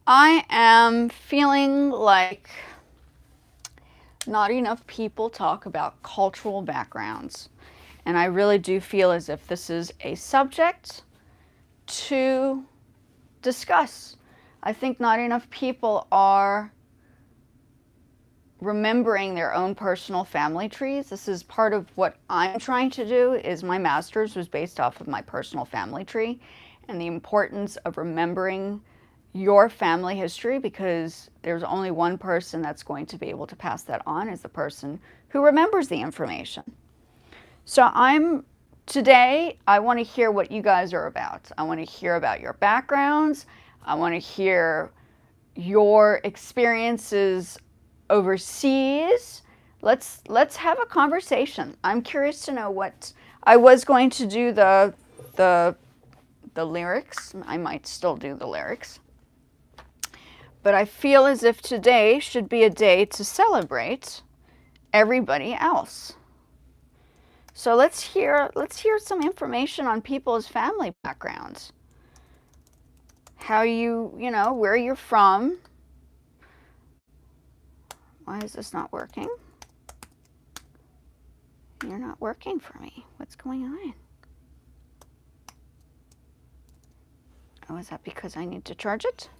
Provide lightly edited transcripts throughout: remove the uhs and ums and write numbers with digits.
I am feeling like not enough people talk about cultural backgrounds. And I really do feel as if this is a subject to discuss. I think not enough people are remembering their own personal family trees. This is part of what I'm trying to do. Is my master's was based off of my personal family tree and the importance of remembering your family history, because there's only one person that's going to be able to pass that on, is the person who remembers the information. So today I want to hear what you guys are about. I want to hear about your backgrounds. I want to hear your experiences overseas. Let's have a conversation. I'm curious to know what I was going to do the lyrics. I might still do the lyrics. But I feel as if today should be a day to celebrate everybody else. So let's hear some information on people's family backgrounds. How where you're from. Why is this not working? You're not working for me. What's going on? Oh, is that because I need to charge it?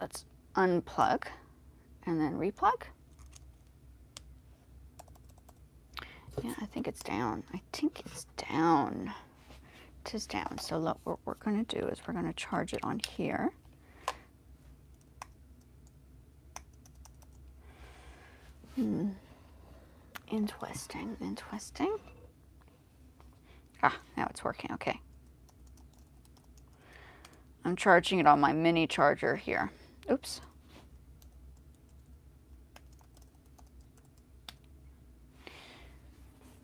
Let's unplug and then replug. Yeah, I think it's down. I think it's down. It is down. So look, what we're going to do is we're going to charge it on here. Interesting, interesting. Ah, now it's working. Okay. I'm charging it on my mini charger here. Oops.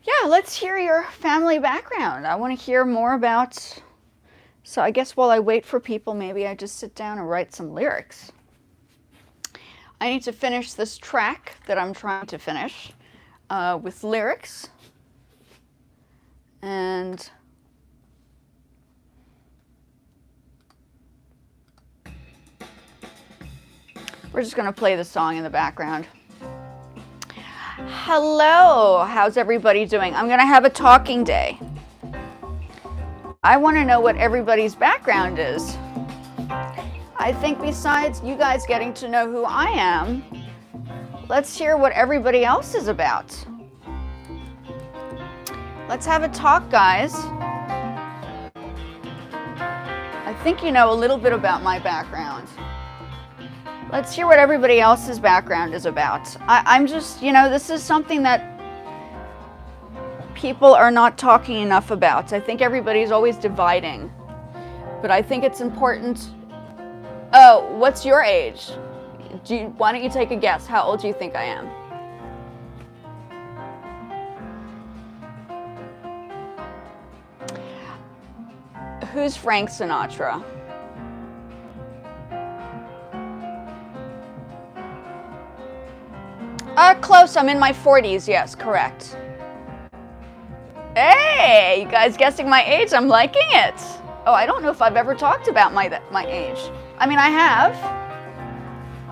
Yeah, let's hear your family background. I want to hear more about... So I guess while I wait for people, maybe I just sit down and write some lyrics. I need to finish this track that I'm trying to finish with lyrics. And we're just going to play the song in the background. Hello, how's everybody doing? I'm going to have a talking day. I want to know what everybody's background is. I think besides you guys getting to know who I am, let's hear what everybody else is about. Let's have a talk, guys. I think you know a little bit about my background. Let's hear what everybody else's background is about. I'm just, this is something that people are not talking enough about. I think everybody's always dividing. But I think it's important. Oh, what's your age? Why don't you take a guess? How old do you think I am? Who's Frank Sinatra? Close. I'm in my 40s. Yes, correct. Hey, you guys guessing my age? I'm liking it. Oh, I don't know if I've ever talked about my age. I mean, I have.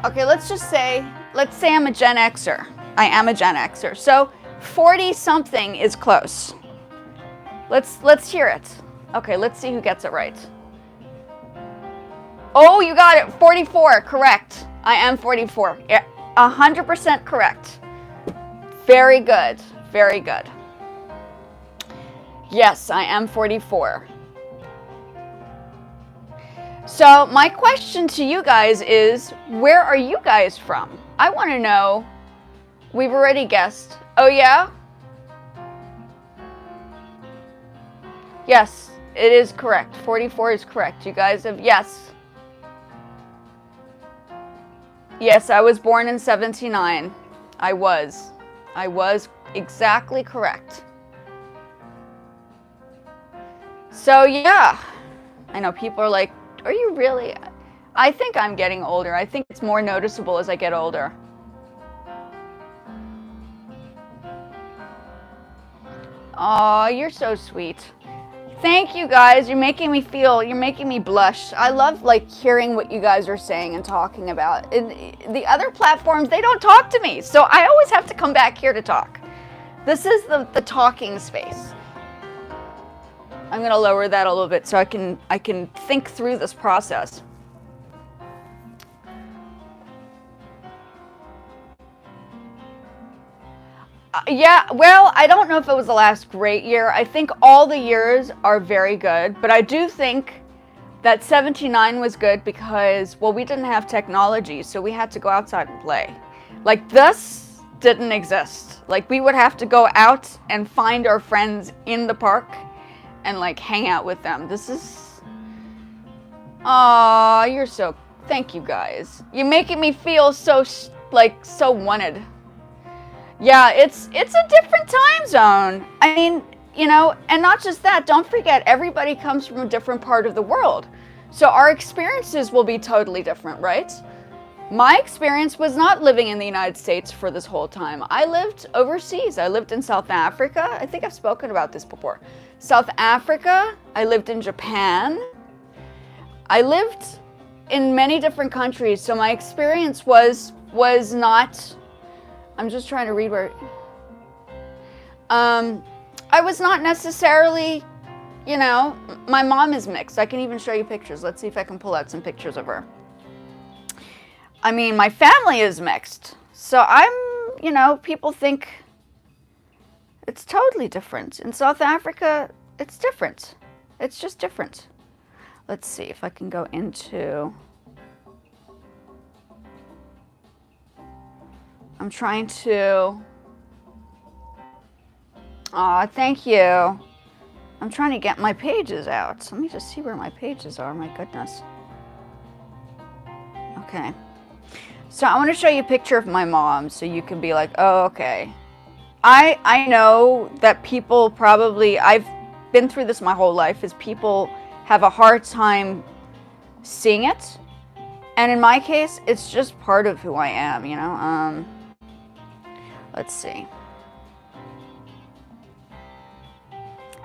Okay, let's say I'm a Gen Xer. I am a Gen Xer. So 40-something is close. Let's hear it. Okay, let's see who gets it right. Oh, you got it. 44, correct. I am 44. Yeah, 100% correct. Very good. Very good. Yes, I am 44. So my question to you guys is, where are you guys from? I want to know. We've already guessed. Oh, yeah? Yes, it is correct. 44 is correct. You guys have, yes. Yes, I was born in 79. I was exactly correct. So yeah, I know people are like, are you really? I think I'm getting older. I think it's more noticeable as I get older. Aw, you're so sweet. Thank you guys. You're making me blush. I love like hearing what you guys are saying and talking about. The other platforms, they don't talk to me. So I always have to come back here to talk. This is the talking space. I'm going to lower that a little bit so I can think through this process. Yeah, well, I don't know if it was the last great year. I think all the years are very good, but I do think that 79 was good because, well, we didn't have technology, so we had to go outside and play. Like, this didn't exist. Like, we would have to go out and find our friends in the park and, like, hang out with them. This is... Aw, you're so... Thank you, guys. You're making me feel so, like, so wanted. Yeah, it's a different time zone. I mean, you know, and not just that, don't forget, everybody comes from a different part of the world. So our experiences will be totally different, right? My experience was not living in the United States for this whole time. I lived overseas. I lived in South Africa. I think I've spoken about this before. South Africa. I lived in Japan. I lived in many different countries. So my experience was not... I'm just trying to read where... I was not necessarily, you know, my mom is mixed. I can even show you pictures. Let's see if I can pull out some pictures of her. I mean, my family is mixed. So I'm, you know, people think it's totally different. In South Africa, it's different. It's just different. Let's see if I can go into... I'm trying to... Aw, thank you. I'm trying to get my pages out. Let me just see where my pages are. My goodness. Okay. So I want to show you a picture of my mom so you can be like, oh, okay. I know that people probably... I've been through this my whole life, is people have a hard time seeing it. And in my case, it's just part of who I am, you know? Let's see.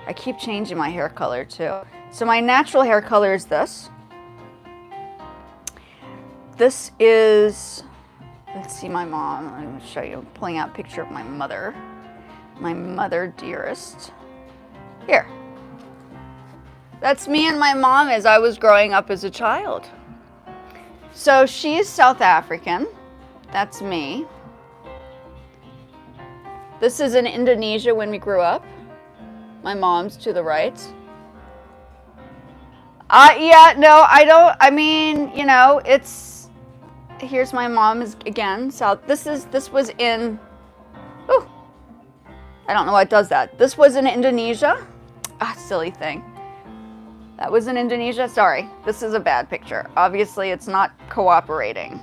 I keep changing my hair color too. So my natural hair color is this. This is, let's see my mom. I'm going to show you, I'm pulling out a picture of my mother. My mother dearest. Here. That's me and my mom as I was growing up as a child. So she's South African. That's me. This is in Indonesia when we grew up. My mom's to the right. Yeah, no, I don't, I mean, you know, it's, here's my mom is again, South, this was in, oh, I don't know why it does that. This was in Indonesia. Ah, silly thing. That was in Indonesia, sorry. This is a bad picture. Obviously, it's not cooperating.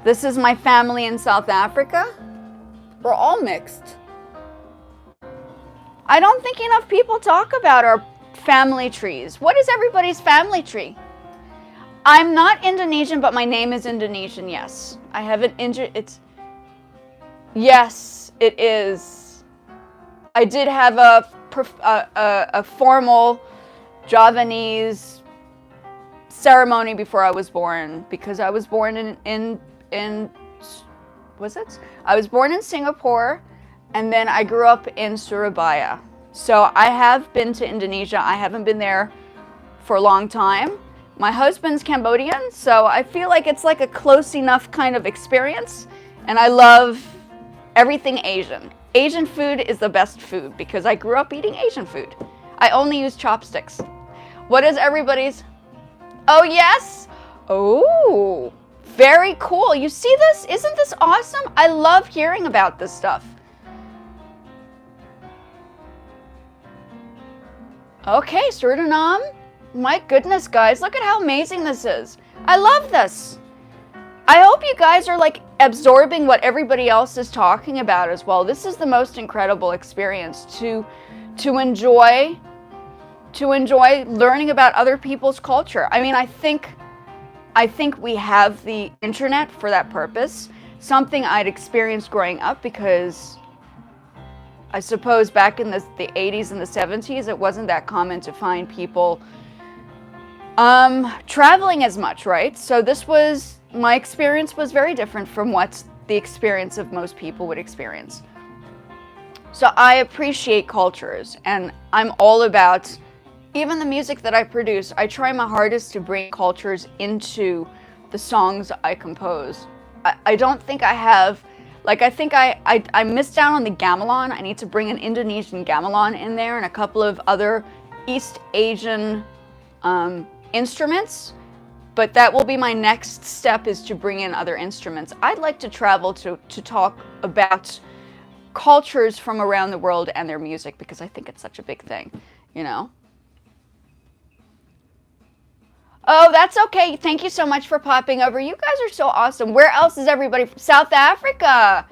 This is my family in South Africa. We're all mixed. I don't think enough people talk about our family trees. What is everybody's family tree? I'm not Indonesian, but my name is Indonesian, yes. I have an yes, it is. I did have a formal Javanese ceremony before I was born, because I was born I was born in Singapore, and then I grew up in Surabaya. So I have been to Indonesia. I haven't been there for a long time. My husband's Cambodian, so I feel like it's like a close enough kind of experience. And I love everything Asian. Asian food is the best food because I grew up eating Asian food. I only use chopsticks. What is everybody's? Oh, yes. Oh, very cool. You see this? Isn't this awesome? I love hearing about this stuff. Okay, Suriname. My goodness, guys, look at how amazing this is. I love this. I hope you guys are like absorbing what everybody else is talking about as well. This is the most incredible experience to enjoy learning about other people's culture. I mean, I think we have the internet for that purpose. Something I'd experienced growing up because I suppose back in the 80s and the 70s, it wasn't that common to find people traveling as much, right? So my experience was very different from what the experience of most people would experience. So I appreciate cultures, and I'm all about, even the music that I produce, I try my hardest to bring cultures into the songs I compose. I don't think I have, like, I think I missed out on the gamelan. I need to bring an Indonesian gamelan in there and a couple of other East Asian instruments. But that will be my next step, is to bring in other instruments. I'd like to travel to talk about cultures from around the world and their music, because I think it's such a big thing, you know? Oh, that's okay. Thank you so much for popping over. You guys are so awesome. Where else is everybody from? South Africa.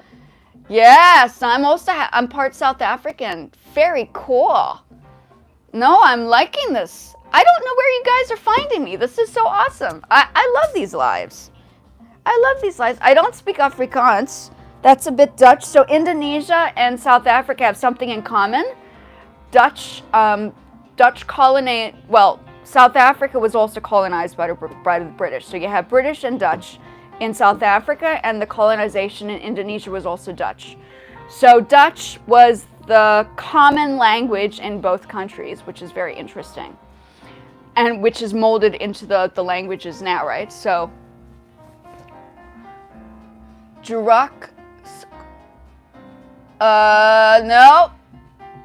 Yes, I'm part South African. Very cool. No, I'm liking this. I don't know where you guys are finding me. This is so awesome. I love these lives. I love these lives. I don't speak Afrikaans. That's a bit Dutch. So Indonesia and South Africa have something in common. Dutch colony, well, South Africa was also colonized by the British. So you have British and Dutch in South Africa, and the colonization in Indonesia was also Dutch. So Dutch was the common language in both countries, which is very interesting, and which is molded into the languages now, right? So Jurak, no,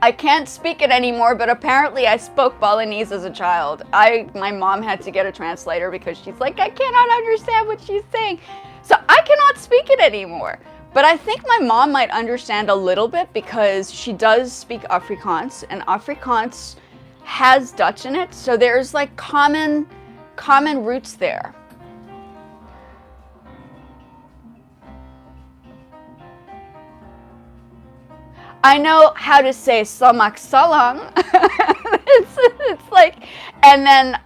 I can't speak it anymore, but apparently I spoke Balinese as a child. My mom had to get a translator because she's like, I cannot understand what she's saying. So I cannot speak it anymore. But I think my mom might understand a little bit, because she does speak Afrikaans, and Afrikaans has Dutch in it. So there's like common roots there. I know how to say slamak salang. it's like, and then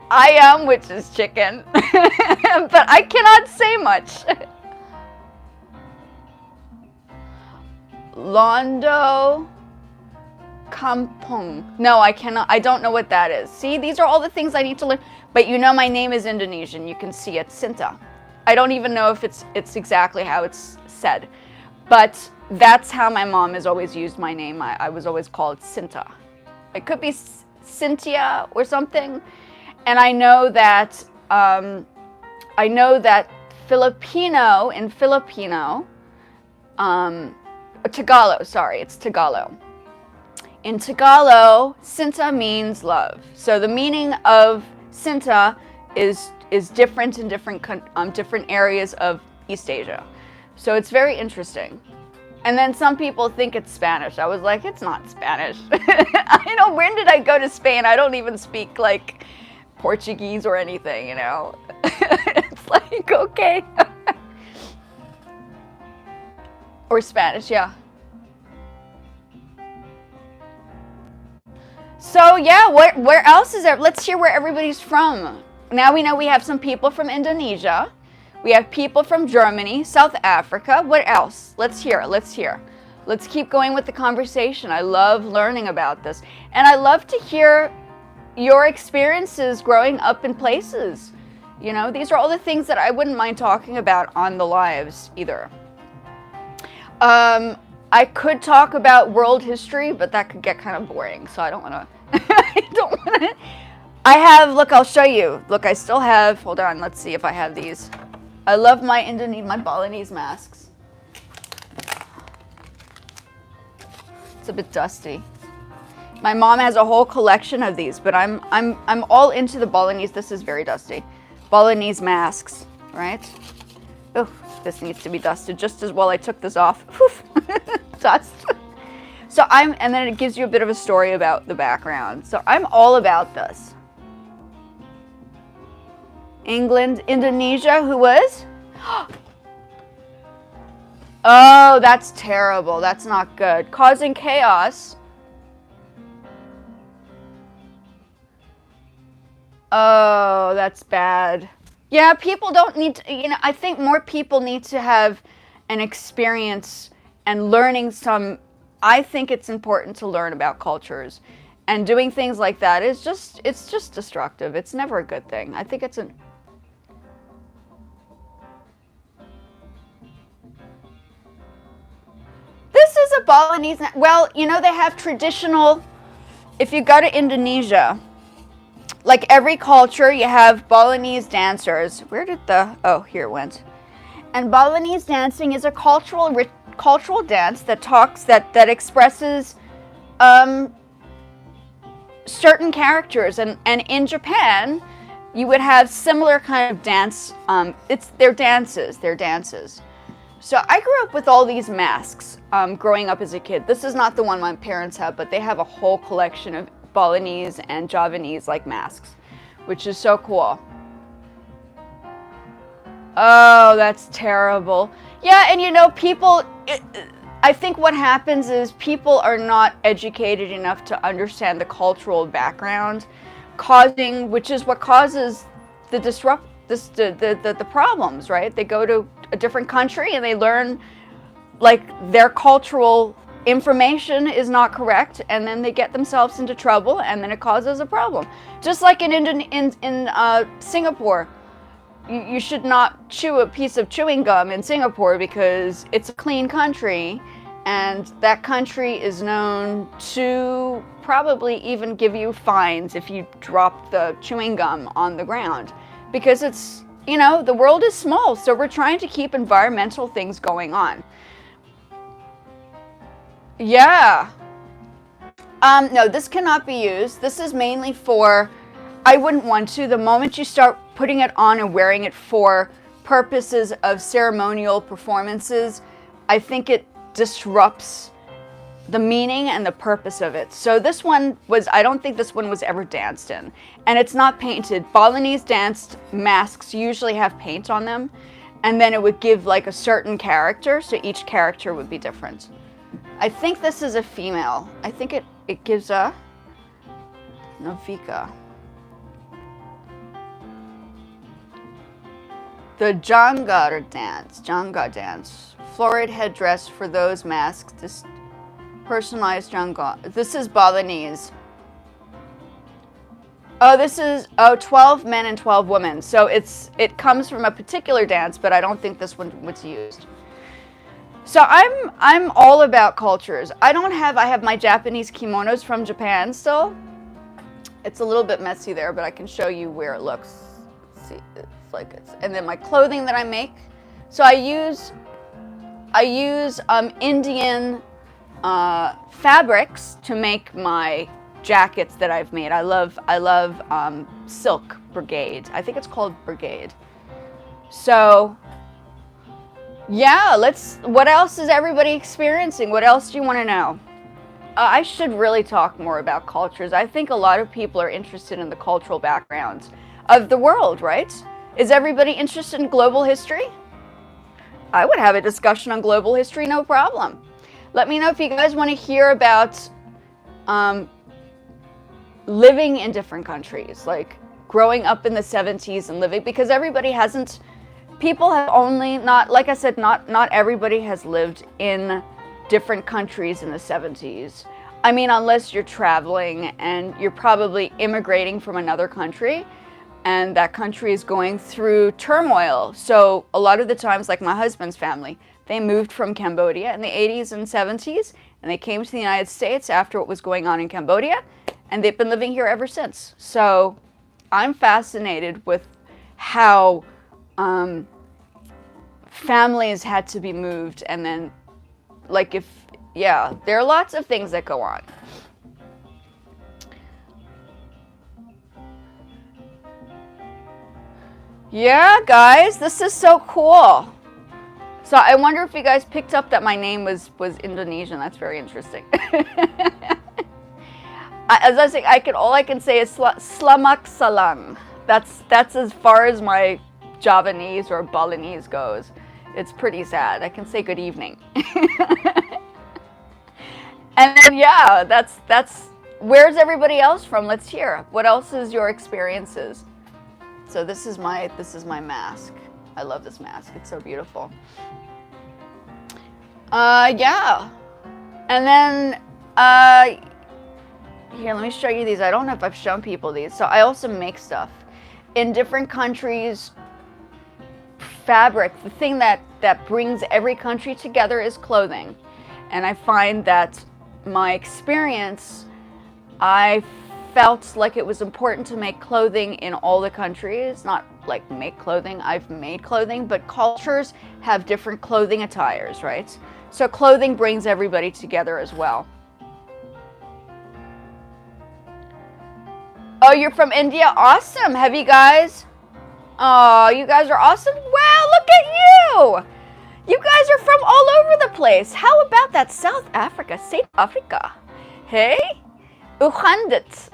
I am, which is chicken, but I cannot say much. Londo Kampung. No, I cannot. I don't know what that is. See, these are all the things I need to learn. But you know, my name is Indonesian. You can see it, Sinta. I don't even know if it's exactly how it's said, but that's how my mom has always used my name. I was always called Sinta. It could be Cynthia or something. And I know that Filipino, Tagalog, sorry, it's Tagalog. In Tagalog, Sinta means love. So the meaning of Sinta is different in different areas of East Asia. So it's very interesting. And then some people think it's Spanish. I was like, it's not Spanish. When did I go to Spain? I don't even speak like Portuguese or anything, you know? It's like, okay. Or Spanish, yeah. So yeah, where else is there? Let's hear where everybody's from. Now we know we have some people from Indonesia. We have people from Germany, South Africa. What else? Let's hear. Let's keep going with the conversation. I love learning about this. And I love to hear your experiences growing up in places. You know, these are all the things that I wouldn't mind talking about on the lives either. I could talk about world history, but that could get kind of boring. So I don't want to. I have, look, I'll show you. Look, I still have, hold on, let's see if I have these. I love my Balinese masks. It's a bit dusty. My mom has a whole collection of these, but I'm all into the Balinese. This is very dusty. Balinese masks, right? Oh, this needs to be dusted just as well. I took this off. Dust. So and then it gives you a bit of a story about the background. So I'm all about this. England, Indonesia, who was? Oh, that's terrible. That's not good. Causing chaos. Oh, that's bad. Yeah, people don't need to, I think more people need to have an experience and learning some I think it's important to learn about cultures. And doing things like that is just, it's just destructive. It's never a good thing. I think it's an... This is a Balinese, well, you know, they have traditional, if you go to Indonesia, like every culture, you have Balinese dancers. Where did the, oh, here it went. And Balinese dancing is a cultural dance that talks, that expresses certain characters. And in Japan, you would have similar kind of dance. They're dances. So I grew up with all these masks growing up as a kid. This is not the one my parents have, but they have a whole collection of Balinese and Javanese like masks, which is so cool. Oh, that's terrible. Yeah, and you know, I think what happens is people are not educated enough to understand the cultural background, which is what causes the problems, right? They go to a different country and they learn like their cultural information is not correct, and then they get themselves into trouble, and then it causes a problem. Just like in Singapore. You should not chew a piece of chewing gum in Singapore because it's a clean country, and that country is known to probably even give you fines if you drop the chewing gum on the ground, because it's, you know, the world is small, so we're trying to keep environmental things going on. Yeah. No, this cannot be used. This is mainly for, I wouldn't want to. The moment you start putting it on and wearing it for purposes of ceremonial performances, I think it disrupts the meaning and the purpose of it. So this one was, I don't think this one was ever danced in. And it's not painted. Balinese danced masks usually have paint on them, and then it would give like a certain character, so each character would be different. I think this is a female. I think it gives a Navika. The Jangga dance. Florid headdress for those masks. This personalized Jangga. This is Balinese. Oh, this is 12 men and 12 women. So it comes from a particular dance, but I don't think this one was used. So I'm all about cultures. I have my Japanese kimonos from Japan still. It's a little bit messy there, but I can show you where it looks. Let's see, it's like it's, and then my clothing that I make. So I use Indian fabrics to make my jackets that I've made. I love silk brigade. I think it's called brigade. So yeah, what else is everybody experiencing? What else do you want to know? I should really talk more about cultures. I think a lot of people are interested in the cultural backgrounds of the world, right? Is everybody interested in global history? I would have a discussion on global history, no problem. Let me know if you guys want to hear about living in different countries, like growing up in the 70s and living, because everybody hasn't, people have only, not, like I said, not everybody has lived in different countries in the 70s. I mean, unless you're traveling and you're probably immigrating from another country, and that country is going through turmoil. So a lot of the times, like my husband's family, they moved from Cambodia in the 80s and 70s, and they came to the United States after what was going on in Cambodia, and they've been living here ever since. So I'm fascinated with how families had to be moved, and then, like, there are lots of things that go on. Yeah, guys, this is so cool. So I wonder if you guys picked up that my name was Indonesian. That's very interesting. As I say, all I can say is Slamak Salang. That's as far as my Javanese or Balinese goes. It's pretty sad. I can say good evening. And then, yeah, that's where's everybody else from? Let's hear. What else is your experiences? So this is my mask. I love this mask. It's so beautiful. Yeah. And then, uh, here, let me show you these. I don't know if I've shown people these. So I also make stuff. In different countries, fabric, the thing that brings every country together is clothing. And I find that my experience, I felt like it was important to make clothing in all the countries. Not like make clothing, I've made clothing, but cultures have different clothing attires, right? So clothing brings everybody together as well. Oh, you're from India? Awesome. Have you guys? Oh, you guys are awesome. Wow, look at you. You guys are from all over the place. How about that South Africa, South Africa? Hey? Uchandit.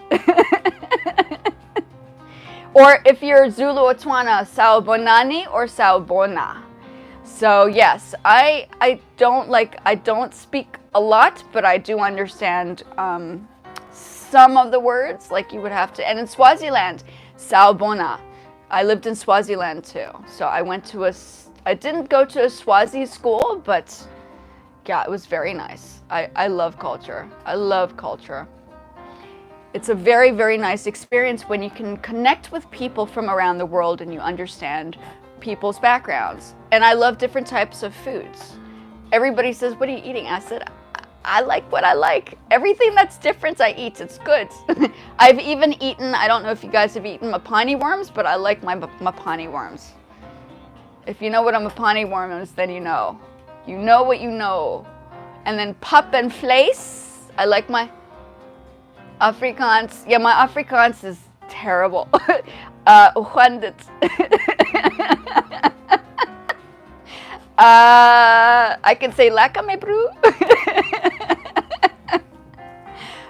Or if you're Zulu or Tswana, Sawubonani or Sawubona. So yes, I don't speak a lot, but I do understand some of the words, like you would have to. And in Swaziland, Sawubona. I lived in Swaziland too. So I didn't go to a Swazi school, but yeah, it was very nice. I love culture. I love culture. It's a very, very nice experience when you can connect with people from around the world and you understand people's backgrounds. And I love different types of foods. Everybody says, what are you eating? I said, I like what I like. Everything that's different, I eat. It's good. I've even eaten, I don't know if you guys have eaten mapani worms, but I like my mapani worms. If you know what a mapani worm is, then you know. You know what you know. And then pap and vlees. I like my Afrikaans. Yeah, my Afrikaans is terrible. I can say lekker my bro.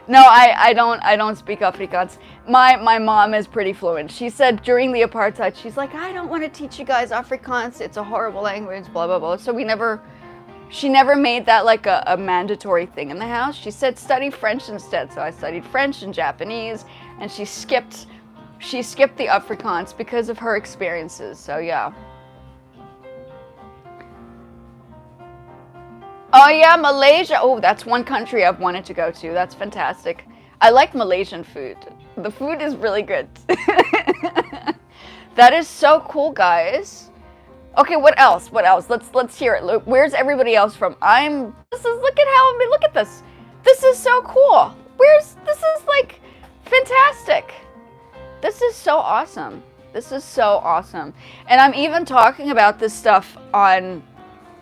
No, I don't speak Afrikaans. My mom is pretty fluent. She said during the apartheid, she's like, I don't want to teach you guys Afrikaans. It's a horrible language, blah, blah, blah. So she never made that like a mandatory thing in the house. She said study French instead. So I studied French and Japanese, and she skipped the Afrikaans because of her experiences. So yeah. Oh yeah, Malaysia. Oh, that's one country I've wanted to go to. That's fantastic. I like Malaysian food. The food is really good. That is so cool, guys. Okay, what else? What else? Let's hear it. Look, where's everybody else from? Look at this. This is so cool. This is like fantastic. This is so awesome. This is so awesome. And I'm even talking about this stuff on,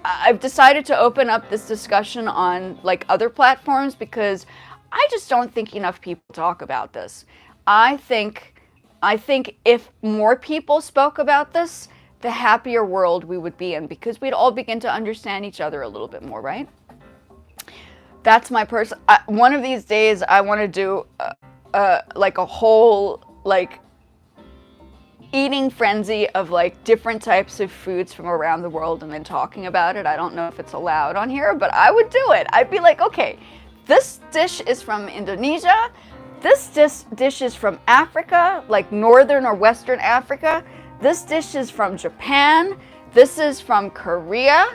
I've decided to open up this discussion on like other platforms because I just don't think enough people talk about this. I think if more people spoke about this, the happier world we would be in, because we'd all begin to understand each other a little bit more, right? That's my one of these days I want to do like a whole like eating frenzy of like different types of foods from around the world and then talking about it. I don't know if it's allowed on here, but I would do it. I'd be like, okay, this dish is from Indonesia. This dish is from Africa, like northern or western Africa. This dish is from Japan. This is from Korea.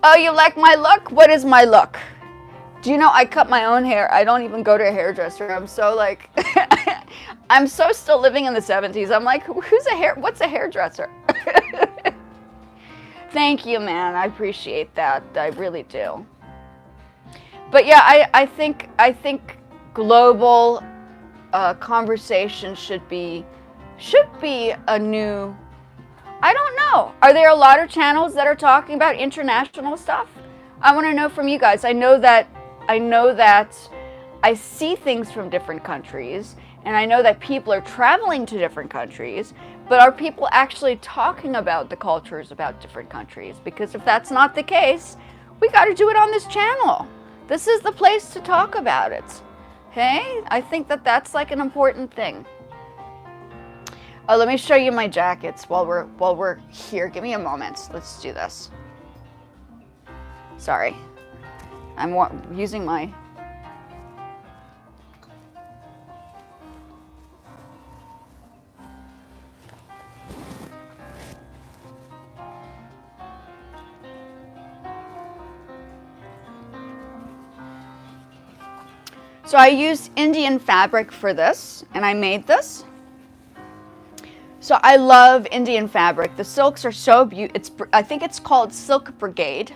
Oh, you like my look? What is my look? Do you know I cut my own hair? I don't even go to a hairdresser. I'm so like, I'm so still living in the 70s. I'm like, what's a hairdresser? Thank you, man. I appreciate that. I really do. But yeah, I think global conversation should be a new, I don't know. Are there a lot of channels that are talking about international stuff? I want to know from you guys. I know that I see things from different countries, and I know that people are traveling to different countries, but are people actually talking about the cultures about different countries? Because if that's not the case, we got to do it on this channel. This is the place to talk about it. Okay? I think that that's like an important thing. Oh, let me show you my jackets while we're here. Give me a moment. Let's do this. Sorry. I'm using my... So I used Indian fabric for this, and I made this. So I love Indian fabric. The silks are so beautiful. I think it's called Silk Brigade.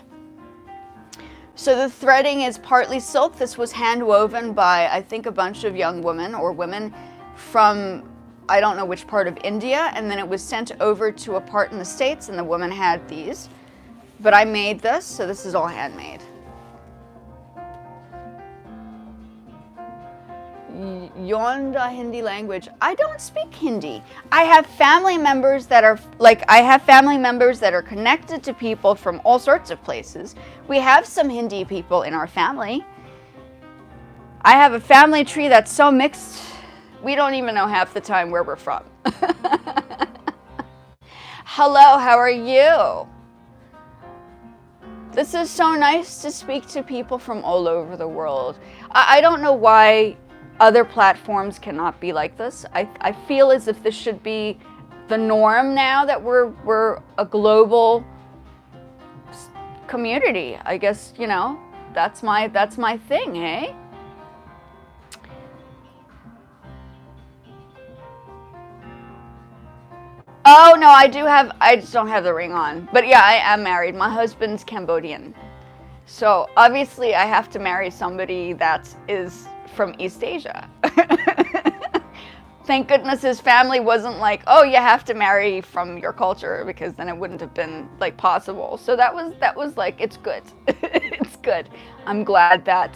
So the threading is partly silk. This was hand woven by, I think, a bunch of young women or women from, I don't know which part of India, and then it was sent over to a part in the States, and the woman had these. But I made this, so this is all handmade. Yonda Hindi language. I don't speak Hindi. I have family members that are connected to people from all sorts of places. We have some Hindi people in our family. I have a family tree that's so mixed, we don't even know half the time where we're from. Hello, how are you? This is so nice to speak to people from all over the world. I don't know why other platforms cannot be like this. I feel as if this should be the norm now that we're a global community. I guess, you know, that's my thing, hey? Oh no, I just don't have the ring on. But yeah, I am married. My husband's Cambodian. So obviously I have to marry somebody that is from East Asia. Thank goodness his family wasn't like, oh, you have to marry from your culture, because then it wouldn't have been like possible. So that was like, it's good. It's good. I'm glad that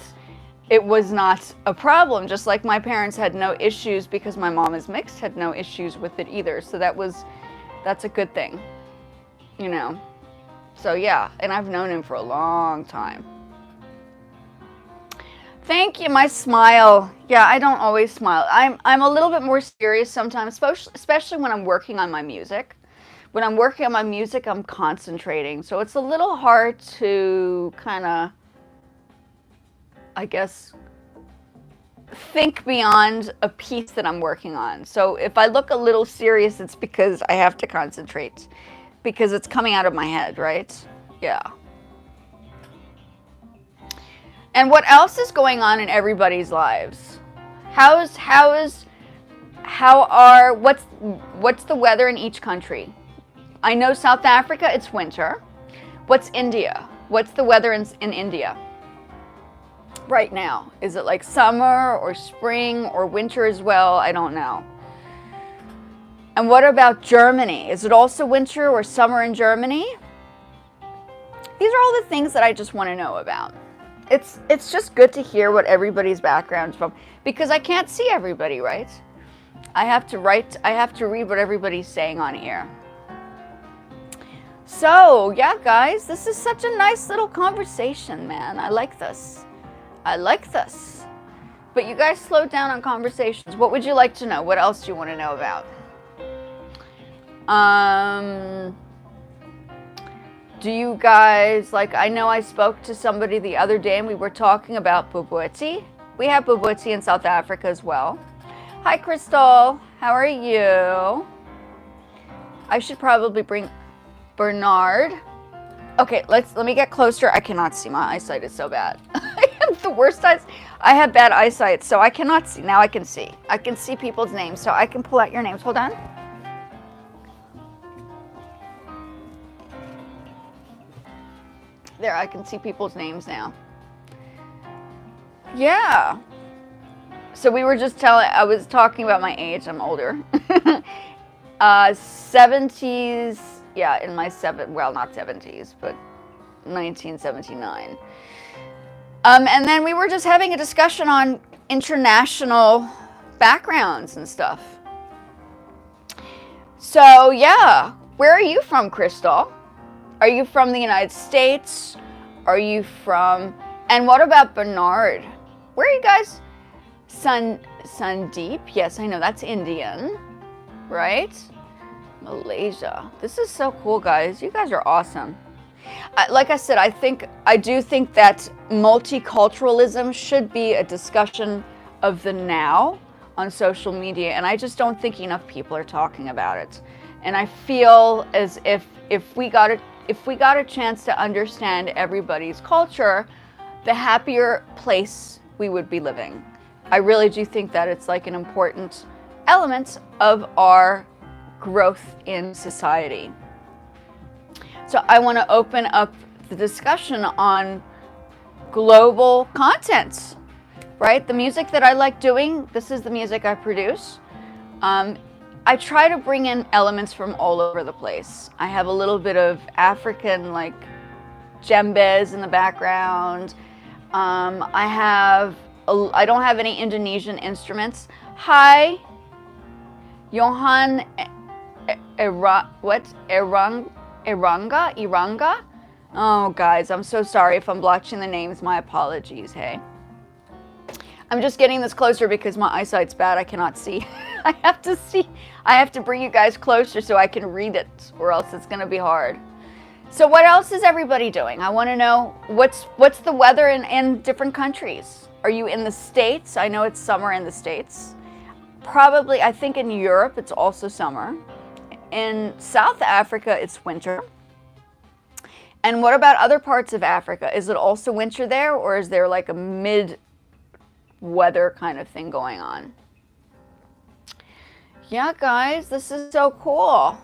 it was not a problem. Just like my parents had no issues, because my mom is mixed, had no issues with it either. So that's a good thing, you know. So yeah, and I've known him for a long time. Thank you, my smile. Yeah, I don't always smile. I'm a little bit more serious sometimes, especially when I'm working on my music. When I'm working on my music, I'm concentrating. So it's a little hard to kind of, I guess, think beyond a piece that I'm working on. So if I look a little serious, it's because I have to concentrate, because it's coming out of my head, right? Yeah. And what else is going on in everybody's lives? What's the weather in each country? I know South Africa, it's winter. What's India? What's the weather in India right now? Is it like summer or spring or winter as well? I don't know. And what about Germany? Is it also winter or summer in Germany? These are all the things that I just want to know about. It's just good to hear what everybody's background's from, because I can't see everybody, right? I have to read what everybody's saying on here. So, yeah, guys, this is such a nice little conversation, man. I like this. But you guys slowed down on conversations. What would you like to know? What else do you want to know about? Do you guys, like, I know I spoke to somebody the other day and we were talking about bobotie. We have bobotie in South Africa as well. Hi, Crystal. How are you? I should probably bring Bernard. Okay, let me get closer. I cannot see. My eyesight is so bad. I have the worst eyes. I have bad eyesight, so I cannot see. Now I can see. I can see people's names, so I can pull out your names. Hold on. There, I can see people's names now. Yeah. So we were just I was talking about my age. I'm older. 70s, yeah, in my well, not 70s, but 1979. And then we were just having a discussion on international backgrounds and stuff. So, yeah. Where are you from, Crystal? Are you from the United States? Are you from... And what about Bernard? Where are you guys? Sandeep? Yes, I know. That's Indian. Right? Malaysia. This is so cool, guys. You guys are awesome. Like I said, I do think that multiculturalism should be a discussion of the now on social media, and I just don't think enough people are talking about it. And I feel as if we got a chance to understand everybody's culture, the happier place we would be living. I really do think that it's like an important element of our growth in society. So I want to open up the discussion on global content, right? The music that I like doing, this is the music I produce. I try to bring in elements from all over the place. I have a little bit of African, like djembes in the background. I don't have any Indonesian instruments. Hi, Johan Iranga? Oh, guys, I'm so sorry if I'm blotching the names. My apologies, hey. I'm just getting this closer because my eyesight's bad. I cannot see. I have to bring you guys closer so I can read it, or else it's going to be hard. So what else is everybody doing? I want to know what's the weather in different countries. Are you in the States? I know it's summer in the States. Probably, I think in Europe it's also summer. In South Africa it's winter. And what about other parts of Africa? Is it also winter there, or is there like a mid-weather kind of thing going on? Yeah, guys, this is so cool.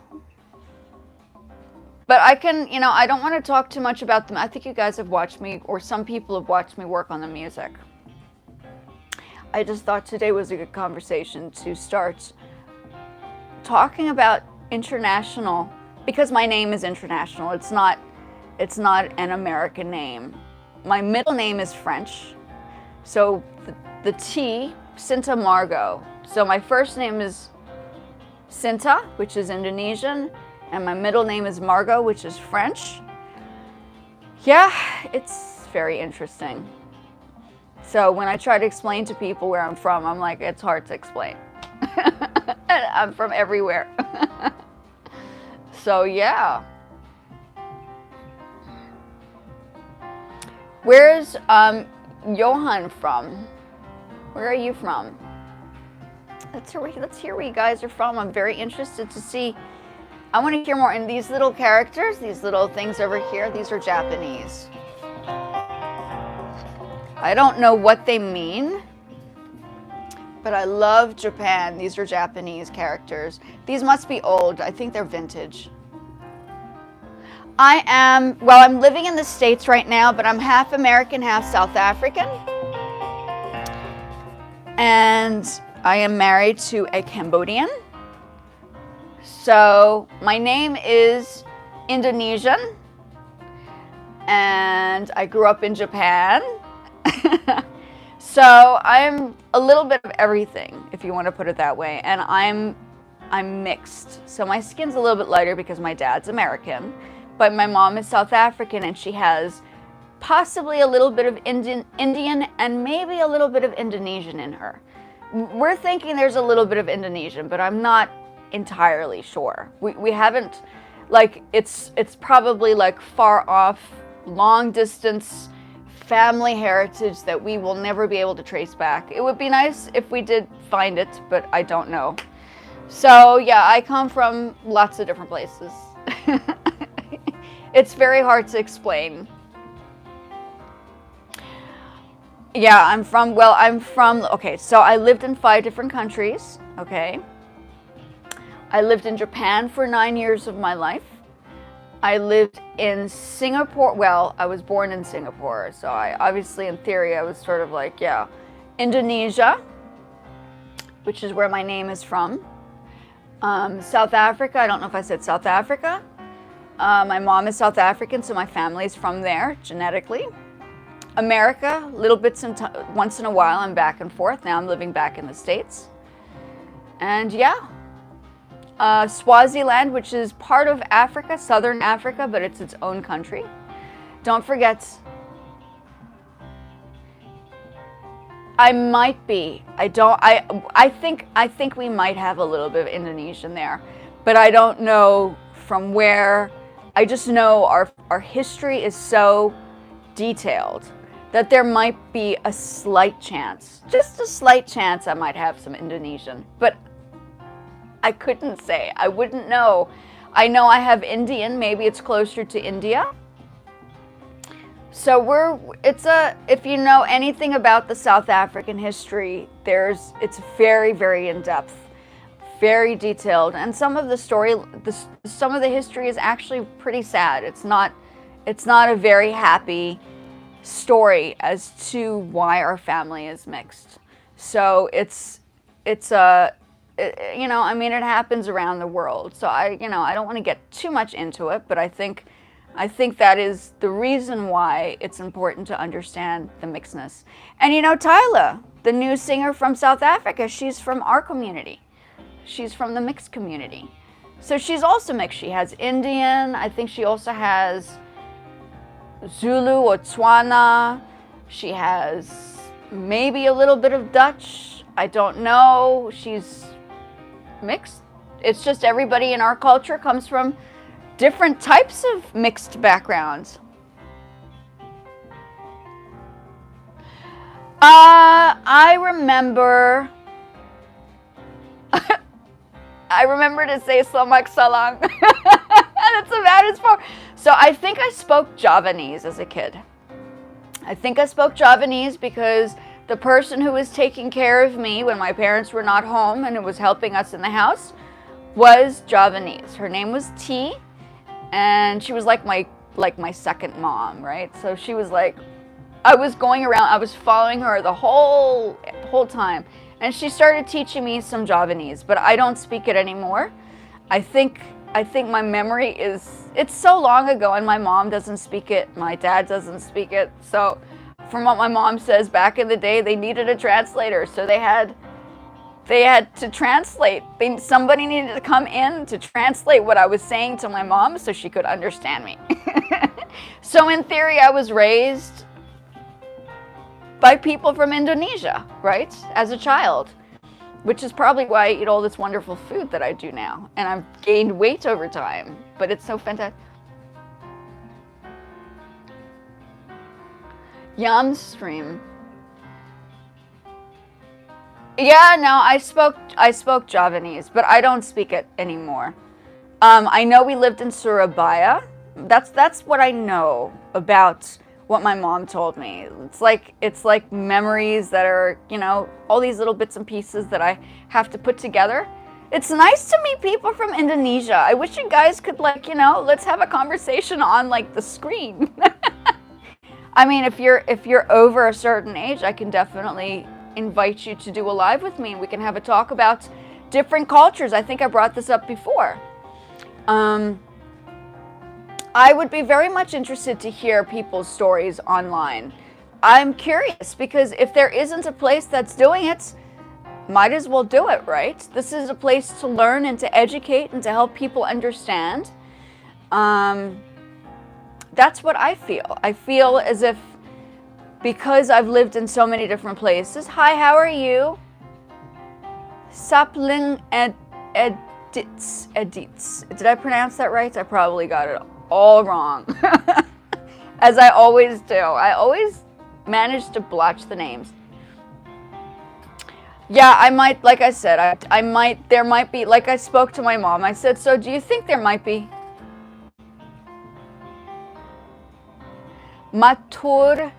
But I can, I don't want to talk too much about them. I think you guys have watched me, or some people have watched me work on the music. I just thought today was a good conversation to start talking about international, because my name is international. It's not an American name. My middle name is French. So the T, Sinta Margot. So my first name is Sinta, which is Indonesian, and my middle name is Margot, which is French. Yeah, it's very interesting. So when I try to explain to people where I'm from, I'm like, it's hard to explain. I'm from everywhere. So yeah. Where's Johan from? Where are you from? Let's hear where you guys are from. I'm very interested to see. I want to hear more. And these little characters, these little things over here, these are Japanese. I don't know what they mean, but I love Japan. These are Japanese characters. These must be old. I think they're vintage. I'm living in the States right now, but I'm half American, half South African. And I am married to a Cambodian. So my name is Indonesian. And I grew up in Japan. So I'm a little bit of everything, if you want to put it that way. And I'm mixed. So my skin's a little bit lighter because my dad's American. But my mom is South African, and she has possibly a little bit of Indian and maybe a little bit of Indonesian in her. We're thinking there's a little bit of Indonesian, but I'm not entirely sure. We haven't, like, it's probably like far off, long distance family heritage that we will never be able to trace back. It would be nice if we did find it, but I don't know. So yeah, I come from lots of different places. It's very hard to explain. Yeah, okay, so I lived in 5 different countries, okay? I lived in Japan for 9 years of my life. I lived in Singapore, well, I was born in Singapore, so obviously in theory I was sort of like, yeah. Indonesia, which is where my name is from. South Africa, I don't know if I said South Africa. My mom is South African, so my family is from there, genetically. America, little bits once in a while, I'm back and forth. Now I'm living back in the States. And yeah, Swaziland, which is part of Africa, Southern Africa, but it's its own country. Don't forget, I might be. I think we might have a little bit of Indonesian there, but I don't know from where. I just know our history is so detailed that there might be a slight chance, just a slight chance I might have some Indonesian, but I couldn't say. I wouldn't know. I know I have Indian, maybe it's closer to India. So if you know anything about the South African history, it's very, very in depth, very detailed, and some of the history is actually pretty sad. It's not a very happy story as to why our family is mixed. So I mean, it happens around the world. So I don't want to get too much into it, but I think that is the reason why it's important to understand the mixedness. And Tyla, the new singer from South Africa, she's from our community. She's from the mixed community. So she's also mixed. She has Indian. I think she also has Zulu or Tswana. She has maybe a little bit of Dutch. I don't know. She's mixed. It's just everybody in our culture comes from different types of mixed backgrounds. I remember to say Selamat Salang. That's about as far. So I think I spoke Javanese as a kid. I think I spoke Javanese because the person who was taking care of me when my parents were not home and who was helping us in the house was Javanese. Her name was T, and she was like my second mom, right? So she was like, I was going around, I was following her the whole time, and she started teaching me some Javanese, but I don't speak it anymore. I think my memory it's so long ago, and my mom doesn't speak it, my dad doesn't speak it. So from what my mom says, back in the day, they needed a translator, so they had to translate. Somebody needed to come in to translate what I was saying to my mom so she could understand me. So in theory, I was raised by people from Indonesia, right? As a child, which is probably why I eat all this wonderful food that I do now. And I've gained weight over time, but it's so fantastic. Yam stream. Yeah, no, I spoke Javanese, but I don't speak it anymore. I know we lived in Surabaya. That's what I know about what my mom told me. It's like memories that are, all these little bits and pieces that I have to put together. It's nice to meet people from Indonesia. I wish you guys could let's have a conversation on the screen. I mean, if you're over a certain age, I can definitely invite you to do a live with me and we can have a talk about different cultures. I think I brought this up before. I would be very much interested to hear people's stories online. I'm curious because if there isn't a place that's doing it, might as well do it, right? This is a place to learn and to educate and to help people understand. That's what I feel. I feel as if because I've lived in so many different places. Hi, how are you? Sapling edits. Did I pronounce that right? I probably got it all wrong. As I always do. I always manage to blotch the names. Yeah, I might, like I said, there might be, like I spoke to my mom. I said, so do you think there might be? Matur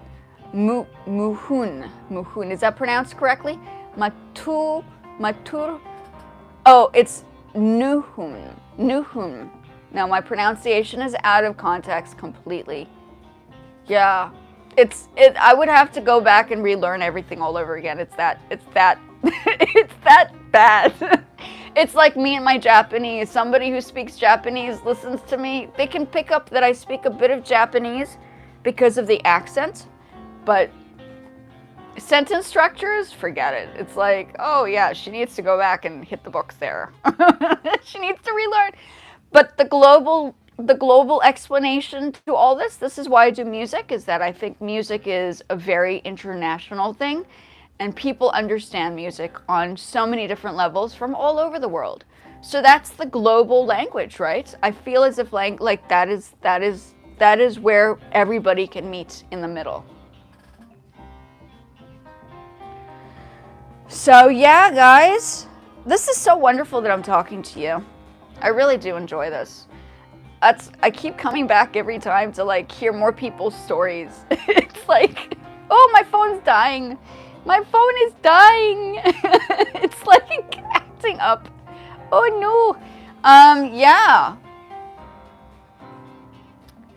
Muhun. Is that pronounced correctly? Matur. Oh, it's Nuhun. Now my pronunciation is out of context completely. Yeah, I would have to go back and relearn everything all over again. It's that it's that bad. It's like me and my Japanese. Somebody who speaks Japanese listens to me. They can pick up that I speak a bit of Japanese because of the accent, but sentence structures, forget it. It's like, oh yeah, she needs to go back and hit the books there. She needs to relearn. But the global explanation to all this is why I do music, is that I think music is a very international thing, and people understand music on so many different levels from all over the world. So that's the global language, right? I feel as if that is where everybody can meet in the middle. So yeah, guys, this is so wonderful that I'm talking to you. I really do enjoy this. I keep coming back every time to like hear more people's stories. It's like, oh, my phone's dying. My phone is dying. It's like acting up. Oh no. Yeah.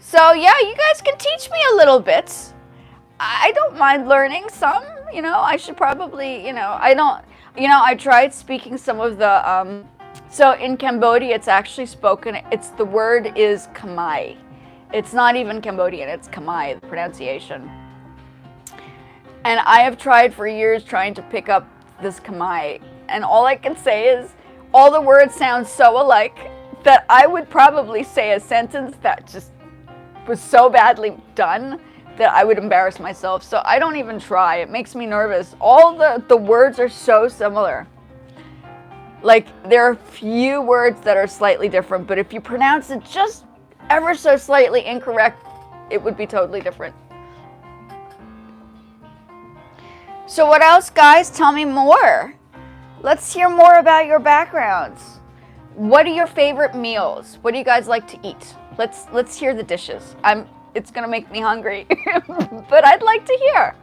So yeah, you guys can teach me a little bit. I don't mind learning some, you know. I should probably, you know, I tried speaking some of the, so in Cambodia, it's actually spoken, the word is Khmer. It's not even Cambodian, it's Khmer, the pronunciation. And I have tried for years trying to pick up this Khmer, and all I can say is, all the words sound so alike that I would probably say a sentence that just was so badly done that I would embarrass myself. So I don't even try. It makes me nervous. All the words are so similar. Like, there are a few words that are slightly different, but if you pronounce it just ever so slightly incorrect, it would be totally different. So what else, guys? Tell me more. Let's hear more about your backgrounds. What are your favorite meals? What do you guys like to eat? Let's hear the dishes. It's gonna make me hungry, but I'd like to hear.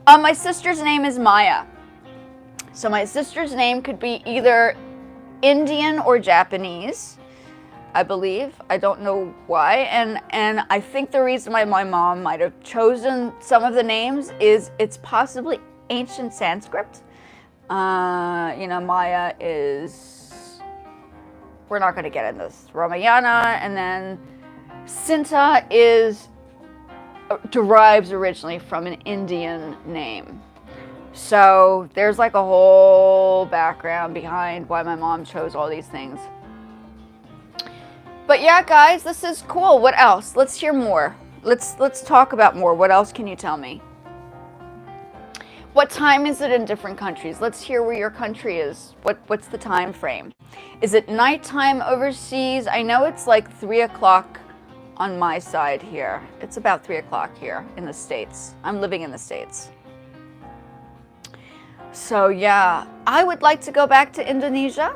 My sister's name is Maya. So my sister's name could be either Indian or Japanese, I believe. I don't know why. And I think the reason why my mom might have chosen some of the names is it's possibly ancient Sanskrit. You know, Maya is, we're not going to get into this, Ramayana, and then Sinta derives originally from an Indian name. So there's like a whole background behind why my mom chose all these things. But yeah, guys, this is cool. What else? Let's hear more. Let's talk about more. What else can you tell me? What time is it in different countries? Let's hear where your country is. What's the time frame? Is it nighttime overseas? I know it's like 3 o'clock on my side here. It's about 3 o'clock here in the States. I'm living in the States. So yeah, I would like to go back to Indonesia.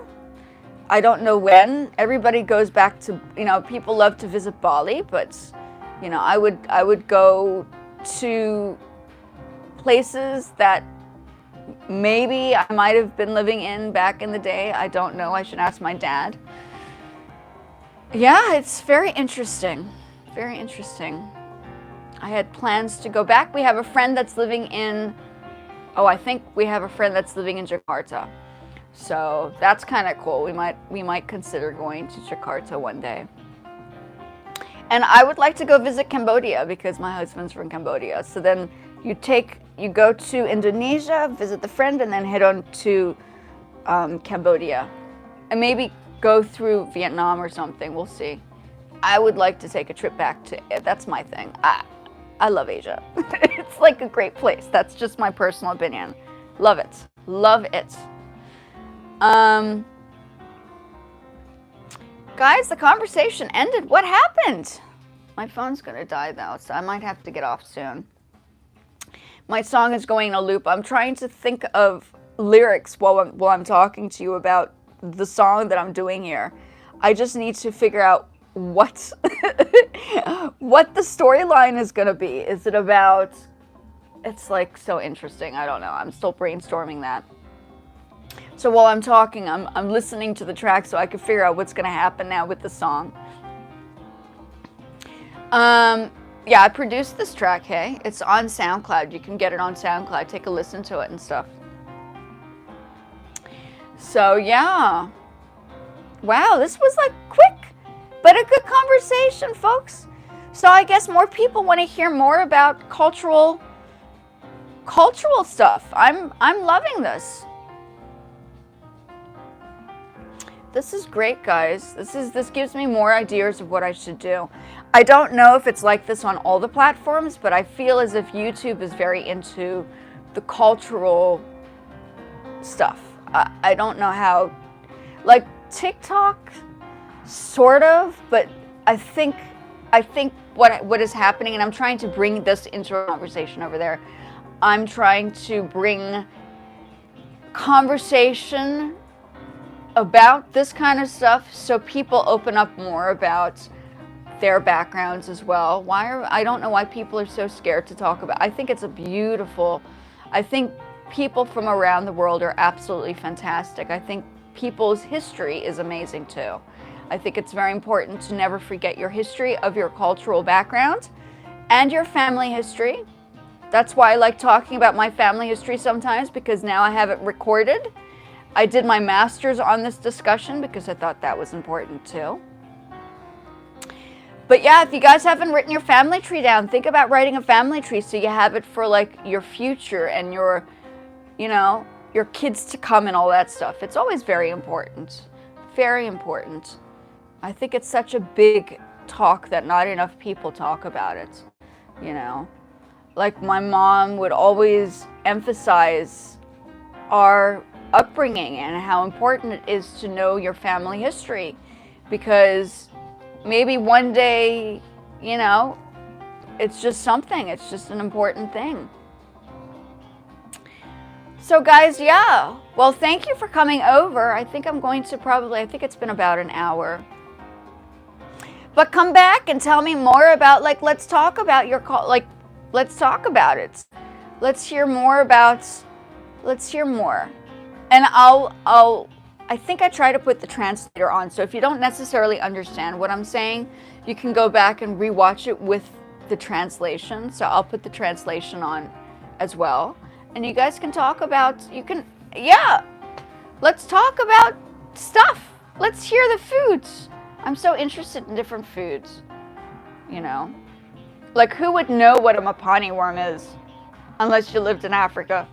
I don't know when. Everybody goes back to, you know, people love to visit Bali, but, you know, I would go to places that maybe I might have been living in back in the day. I don't know. I should ask my dad. Yeah, it's very interesting. Very interesting. I had plans to go back. We have a friend that's living in, I think we have a friend that's living in Jakarta. So that's kind of cool. We might consider going to Jakarta one day. And I would like to go visit Cambodia because my husband's from Cambodia. So then you go to Indonesia, visit the friend, and then head on to Cambodia. And maybe go through Vietnam or something. We'll see. I would like to take a trip back to, that's my thing. I love Asia. It's like a great place. That's just my personal opinion. Love it. Love it. Guys, the conversation ended. What happened? My phone's gonna die though, so I might have to get off soon. My song is going in a loop. I'm trying to think of lyrics while I'm talking to you about the song that I'm doing here. I just need to figure out what the storyline is gonna be. Is it about? It's like so interesting. I don't know. I'm still brainstorming that. So while I'm talking, I'm listening to the track so I can figure out what's gonna happen now with the song. Yeah, I produced this track, hey? It's on SoundCloud. You can get it on SoundCloud. Take a listen to it and stuff. So yeah. Wow, this was like quick, but a good conversation, folks. So I guess more people want to hear more about cultural stuff. I'm loving this. This is great, guys. This gives me more ideas of what I should do. I don't know if it's like this on all the platforms, but I feel as if YouTube is very into the cultural stuff. I don't know how, like TikTok, sort of, but I think what is happening, and I'm trying to bring this into a conversation over there. I'm trying to bring conversation about this kind of stuff so people open up more about their backgrounds as well. I don't know why people are so scared to talk about. I think it's I think people from around the world are absolutely fantastic. I think people's history is amazing too. I think it's very important to never forget your history of your cultural background and your family history. That's why I like talking about my family history sometimes, because now I have it recorded. I did my master's on this discussion because I thought that was important too. But yeah, if you guys haven't written your family tree down, think about writing a family tree so you have it for like your future and your, you know, your kids to come and all that stuff. It's always very important. Very important. I think it's such a big talk that not enough people talk about it, you know. Like my mom would always emphasize our upbringing and how important it is to know your family history, because maybe one day, you know, it's just an important thing. So guys, yeah, well, thank you for coming over. I think it's been about an hour. But come back and tell me more about, like, let's talk about let's talk about it. Let's hear more. And I think I try to put the translator on, so if you don't necessarily understand what I'm saying, you can go back and rewatch it with the translation. So I'll put the translation on as well. And you guys can talk about, let's talk about stuff. Let's hear the foods. I'm so interested in different foods, you know. Like, who would know what a mapani worm is unless you lived in Africa?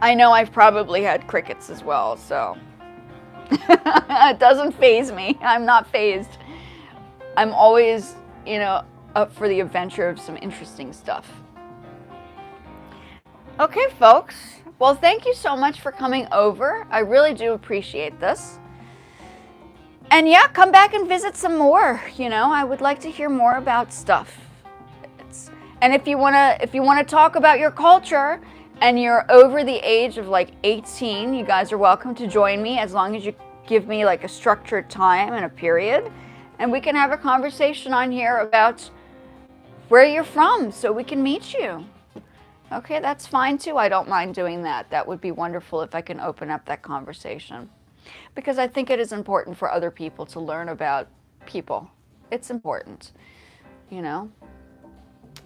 I know I've probably had crickets as well, so it doesn't faze me. I'm not fazed. I'm always, you know, up for the adventure of some interesting stuff. Okay, folks. Well, thank you so much for coming over. I really do appreciate this. And yeah, come back and visit some more. You know, I would like to hear more about stuff. And if you wanna talk about your culture and you're over the age of like 18, you guys are welcome to join me, as long as you give me like a structured time and a period, and we can have a conversation on here about where you're from so we can meet you. Okay, that's fine too. I don't mind doing that. That would be wonderful if I can open up that conversation, because I think it is important for other people to learn about people. It's important, you know.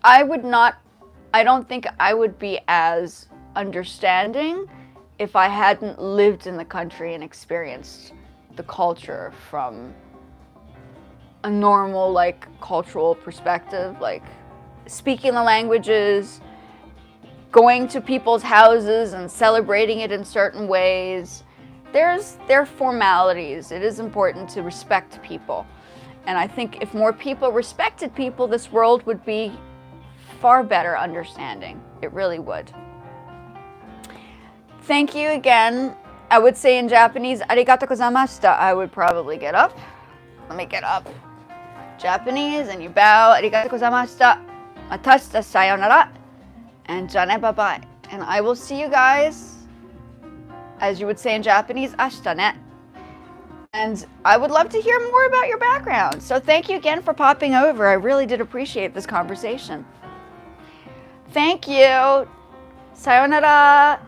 I don't think I would be as understanding if I hadn't lived in the country and experienced the culture from a normal, like, cultural perspective, like speaking the languages, going to people's houses and celebrating it in certain ways. There are formalities. It is important to respect people. And I think if more people respected people, this world would be far better understanding. It really would. Thank you again. I would say in Japanese, arigatou gozaimashita. I would probably get up. Let me get up. Japanese, and you bow. Arigatou gozaimashita. Matashita sayonara. And jane bye-bye. And I will see you guys, as you would say in Japanese, ashita ne. And I would love to hear more about your background. So thank you again for popping over. I really did appreciate this conversation. Thank you. Sayonara.